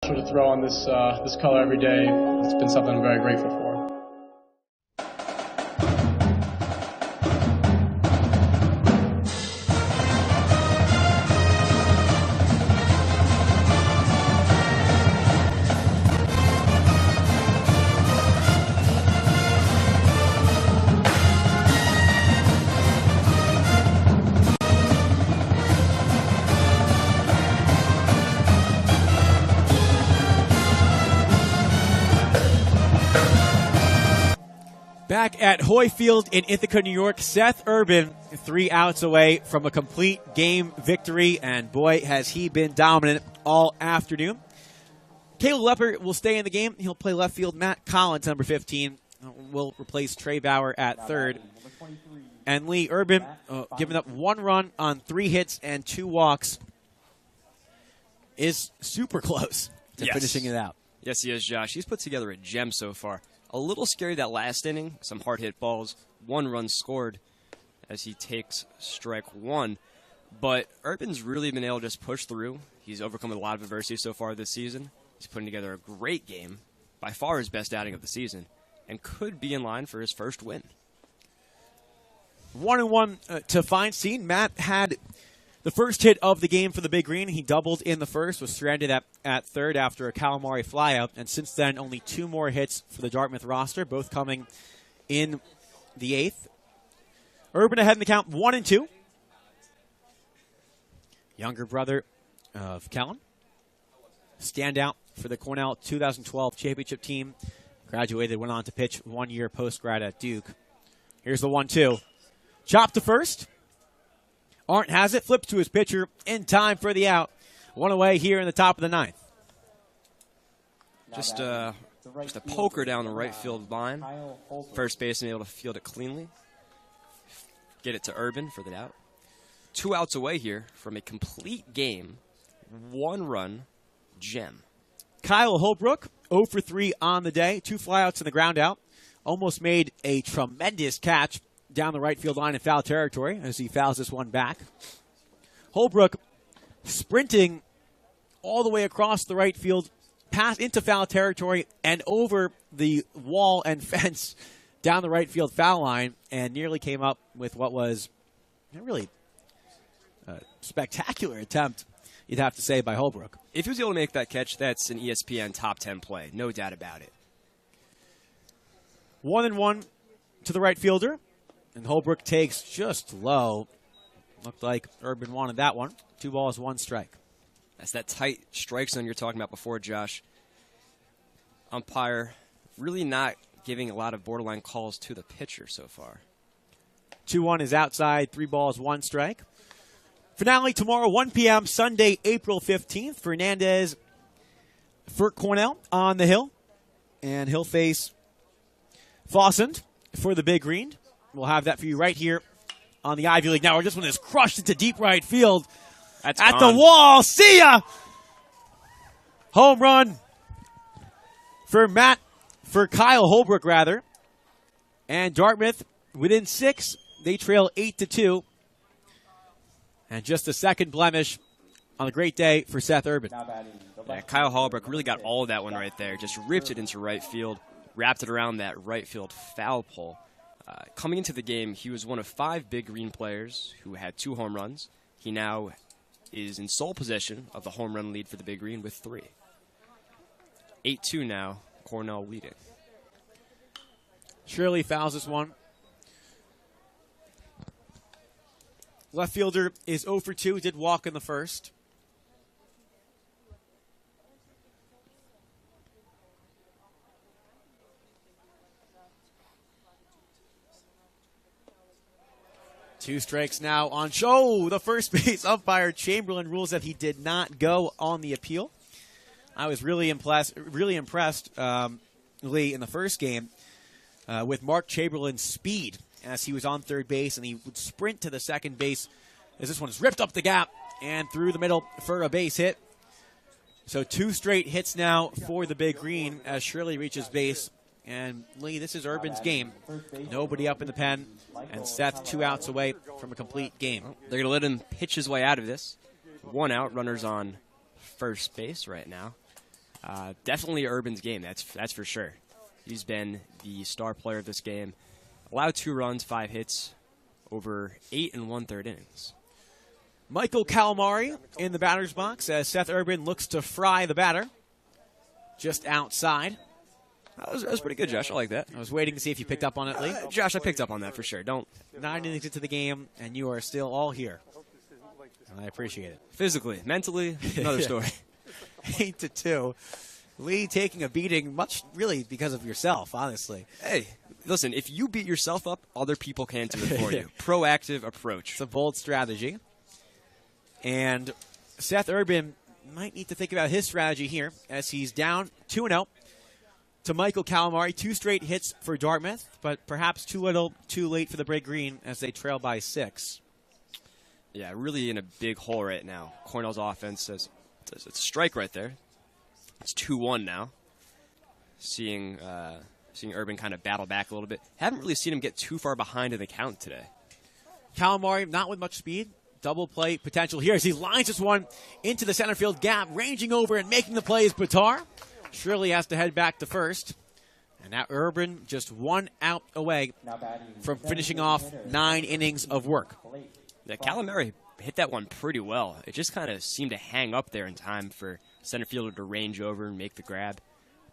To throw on this this color every day, it's been something I'm very grateful for. Back at Hoy Field in Ithaca, New York, Seth Urban 3 outs away from a complete game victory, and boy, has he been dominant all afternoon. Caleb Lepper will stay in the game. He'll play left field. Matt Collins, number 15, will replace Trey Bauer at third. And Lee Urban giving up 1 run on 3 hits and 2 walks is super close to finishing it out. Yes, he is, Josh. He's put together a gem so far. A little scary that last inning, some hard hit balls, 1 run scored as he takes strike 1. But Urban's really been able to just push through. He's overcome a lot of adversity so far this season. He's putting together a great game, by far his best outing of the season, and could be in line for his first win. 1-1 to Feinstein. Matt had the first hit of the game for the Big Green. He doubled in the first, was stranded at third after a calamari flyout, and since then only 2 more hits for the Dartmouth roster, both coming in the 8th. Urban ahead in the count 1-2. Younger brother of Kellen. Standout for the Cornell 2012 championship team. Graduated, went on to pitch 1 year post-grad at Duke. Here's the 1-2. Chop to first. Arndt has it, flips to his pitcher in time for the out. 1 away here in the top of the 9th. Just a poker down the right field line. First baseman able to field it cleanly. Get it to Urban for the out. 2 outs away here from a complete game. 1 run gem. Kyle Holbrook, 0 for 3 on the day. 2 flyouts and the ground out. Almost made a tremendous catch down the right field line in foul territory as he fouls this one back. Holbrook sprinting all the way across the right field, pass into foul territory and over the wall and fence down the right field foul line, and nearly came up with what was a really spectacular attempt, you'd have to say, by Holbrook. If he was able to make that catch, that's an ESPN top 10 play. No doubt about it. 1-1 to the right fielder. And Holbrook takes just low. Looked like Urban wanted that one. 2 balls, 1 strike. That's that tight strike zone you're talking about before, Josh. Umpire really not giving a lot of borderline calls to the pitcher so far. 2-1 is outside. 3 balls, 1 strike. Finale tomorrow, 1 p.m., Sunday, April 15th. Fernandez for Cornell on the hill. And he'll face Fossend for the Big Green. We'll have that for you right here on the Ivy League Network. This one is crushed into deep right field. That's at gone. the wall. See ya! Home run for Kyle Holbrook, rather. And Dartmouth within 6. They trail 8-2. And just a second blemish on a great day for Seth Urban. Yeah, Kyle Holbrook really got all of that one right there. Just ripped it into right field, wrapped it around that right field foul pole. Coming into the game, he was one of 5 Big Green players who had 2 home runs. He now is in sole possession of the home run lead for the Big Green with 3. 8-2 now, Cornell leading. Shirley fouls this one. Left fielder is 0 for 2, did walk in the first. Two strikes now on show. The first base umpire, Chamberlain, rules that he did not go on the appeal. I was really impressed, Lee, in the first game with Mark Chamberlain's speed as he was on third base, and he would sprint to the second base as this one is ripped up the gap and through the middle for a base hit. So 2 straight hits now for the Big Green as Shirley reaches base. And, Lee, this is Urban's game. Nobody up in the pen, and Seth 2 outs away from a complete game. They're going to let him pitch his way out of this. 1 out, runners on first base right now. Definitely Urban's game, that's for sure. He's been the star player of this game. Allowed 2 runs, 5 hits, over 8 1/3 innings. Michael Calamari in the batter's box as Seth Urban looks to fry the batter just outside. That was pretty good, Josh. I like that. I was waiting to see if you picked up on it, Lee. Josh, I picked up on that for sure. 9 innings into the game, and you are still all here. I appreciate it. Physically, mentally, another story. 8-2. Lee taking a beating, much really because of yourself, honestly. Hey, listen, if you beat yourself up, other people can do it for you. Proactive approach. It's a bold strategy. And Seth Urban might need to think about his strategy here as he's down 2-0 to Michael Calamari. 2 straight hits for Dartmouth, but perhaps too little, too late for the Big Green as they trail by 6. Yeah, really in a big hole right now. Cornell's offense says it's a strike right there. It's 2-1 now. Seeing Urban kind of battle back a little bit. Haven't really seen him get too far behind in the count today. Calamari not with much speed. Double play potential here as he lines this one into the center field gap, ranging over and making the play is Batar. Shirley has to head back to first. And now Urban just 1 out away from finishing off 9 innings of work. Yeah, Calamari hit that one pretty well. It just kind of seemed to hang up there in time for center fielder to range over and make the grab.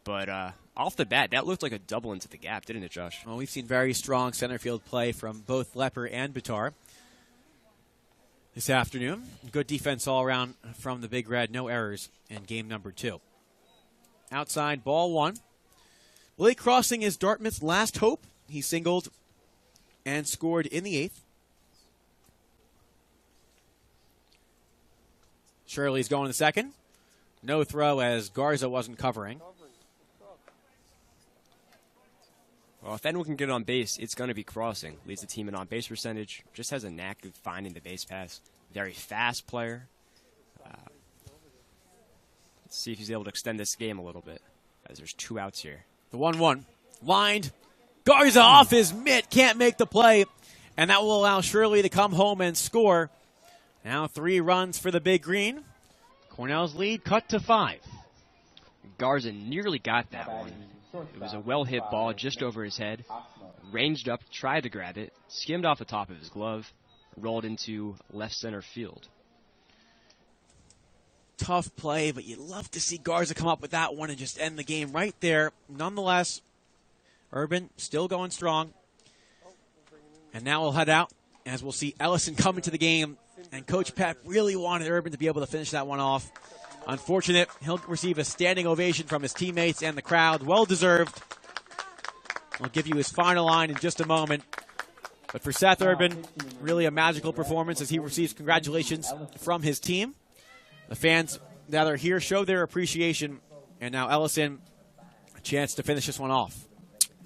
But off the bat, that looked like a double into the gap, didn't it, Josh? Well, we've seen very strong center field play from both Lepper and Batar this afternoon. Good defense all around from the Big Red. No errors in game number 2. Outside, ball 1. Blake Crossing is Dartmouth's last hope. He singled and scored in the 8th. Shirley's going to second. No throw as Garza wasn't covering. Well, if anyone can get on base, it's going to be Crossing. Leads the team in on-base percentage. Just has a knack of finding the base pass. Very fast player. Let's see if he's able to extend this game a little bit, as there's 2 outs here. The 1-1. Lined. Garza off his mitt. Can't make the play. And that will allow Shirley to come home and score. Now 3 runs for the Big Green. Cornell's lead cut to 5. Garza nearly got that one. It was a well-hit ball just over his head. Ranged up, tried to grab it, skimmed off the top of his glove, rolled into left center field. Tough play, but you'd love to see Garza come up with that one and just end the game right there. Nonetheless, Urban still going strong. And now we'll head out as we'll see Ellison come into the game. And Coach Pep really wanted Urban to be able to finish that one off. Unfortunate, he'll receive a standing ovation from his teammates and the crowd. Well-deserved. I'll give you his final line in just a moment. But for Seth Urban, really a magical performance as he receives congratulations from his team. The fans that are here show their appreciation. And now Ellison, a chance to finish this one off.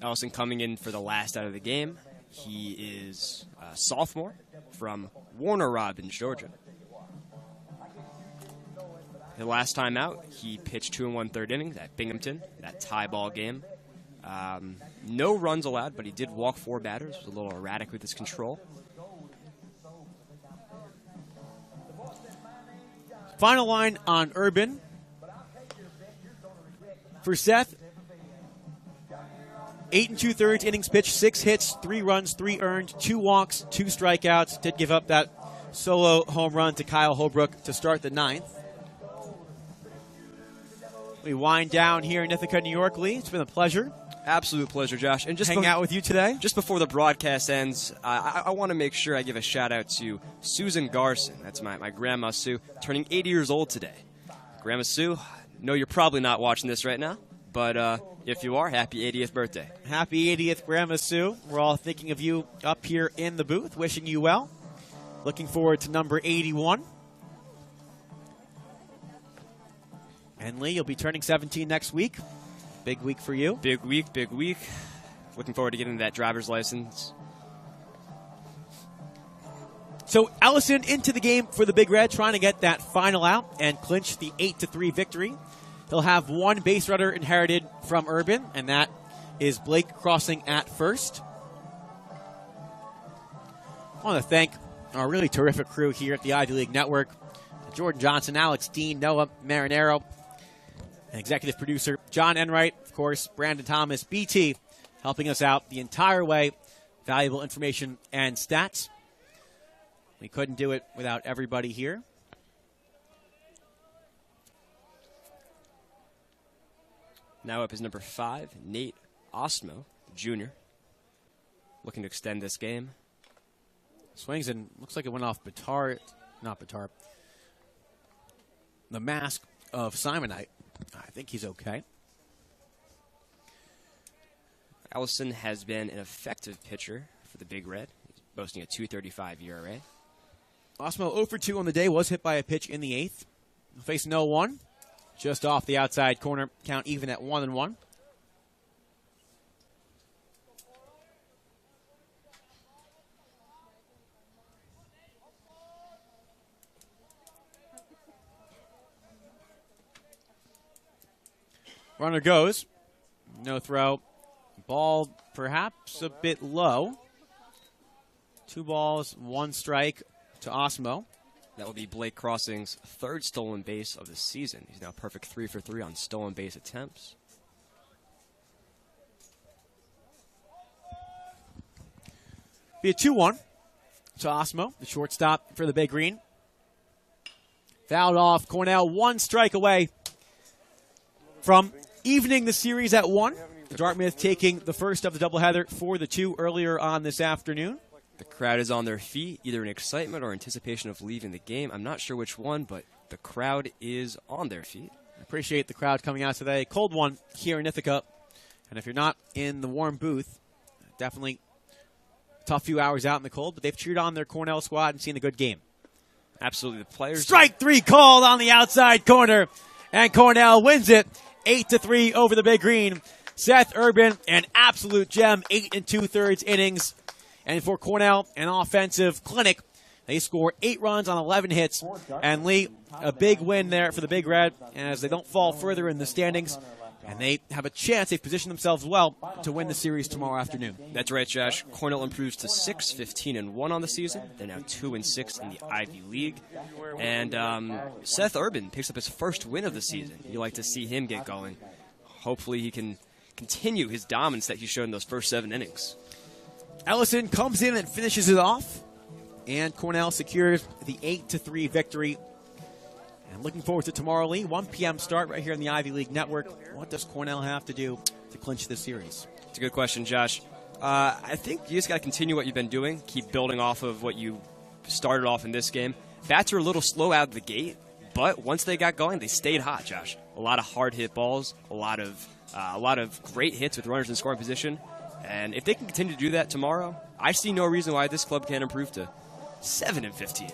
Ellison coming in for the last out of the game. He is a sophomore from Warner Robins, Georgia. The last time out, he pitched 2 1/3 innings at Binghamton, that tie ball game. No runs allowed, but he did walk 4 batters. Was a little erratic with his control. Final line on Urban. For Seth, 8 2/3 innings pitched, 6 hits, 3 runs, 3 earned, 2 walks, 2 strikeouts. Did give up that solo home run to Kyle Holbrook to start the 9th. We wind down here in Ithaca, New York, Lee. It's been a pleasure. Absolute pleasure, Josh. And just hang out with you today. Just before the broadcast ends, I want to make sure I give a shout-out to Susan Garson. That's my Grandma Sue, turning 80 years old today. Grandma Sue, know you're probably not watching this right now, but if you are, happy 80th birthday. Happy 80th, Grandma Sue. We're all thinking of you up here in the booth, wishing you well. Looking forward to number 81. And Lee, you'll be turning 17 next week. Big week for you. Big week, big week. Looking forward to getting that driver's license. So Ellison into the game for the Big Red, trying to get that final out and clinch the 8-3 victory. He'll have 1 base runner inherited from Urban, and that is Blake Crossing at first. I want to thank our really terrific crew here at the Ivy League Network. Jordan Johnson, Alex Dean, Noah Marinero, And executive producer John Enright, of course, Brandon Thomas, BT, helping us out the entire way. Valuable information and stats. We couldn't do it without everybody here. Now up is number 5, Nate Ostmo, Jr., looking to extend this game. Swings and looks like it went off Batar, not Batar. The mask of Simonite. I think he's okay. Allison has been an effective pitcher for the Big Red. He's boasting a 2.35 ERA. Osmo 0 for 2 on the day, was hit by a pitch in the 8th. Facing 0-1. Just off the outside corner, count even at 1-1. Runner goes. No throw. Ball perhaps a bit low. 2 balls, 1 strike to Osmo. That will be Blake Crossing's 3rd stolen base of the season. He's now perfect 3 for 3 on stolen base attempts. Be a 2-1 to Osmo, the shortstop for the Big Green. Fouled off. Cornell 1 strike away from evening the series at 1. Dartmouth taking the first of the doubleheader for the 2 earlier on this afternoon. The crowd is on their feet, either in excitement or anticipation of leaving the game. I'm not sure which one, but the crowd is on their feet. I appreciate the crowd coming out today. Cold one here in Ithaca. And if you're not in the warm booth, definitely a tough few hours out in the cold, but they've cheered on their Cornell squad and seen a good game. Absolutely. The players. Strike 3 called on the outside corner, and Cornell wins it 8-3 over the Big Green. Seth Urban, an absolute gem, 8 2/3 innings. And for Cornell, an offensive clinic. They score 8 runs on 11 hits. And Lee, a big win there for the Big Red as they don't fall further in the standings. And they have a chance, they've positioned themselves well to win the series tomorrow afternoon. That's right, Josh. Cornell improves to 6-15-1 on the season. They're now 2-6 in the Ivy League. And Seth Urban picks up his first win of the season. You like to see him get going. Hopefully he can continue his dominance that he showed in those first 7 innings. Ellison comes in and finishes it off. And Cornell secures the 8-3 victory. And looking forward to tomorrow, Lee. 1 p.m. start right here on the Ivy League Network. What does Cornell have to do to clinch this series? It's a good question, Josh. I think you just got to continue what you've been doing. Keep building off of what you started off in this game. Bats are a little slow out of the gate, but once they got going, they stayed hot, Josh. A lot of hard hit balls, a lot of great hits with runners in scoring position. And if they can continue to do that tomorrow, I see no reason why this club can't improve to 7-15.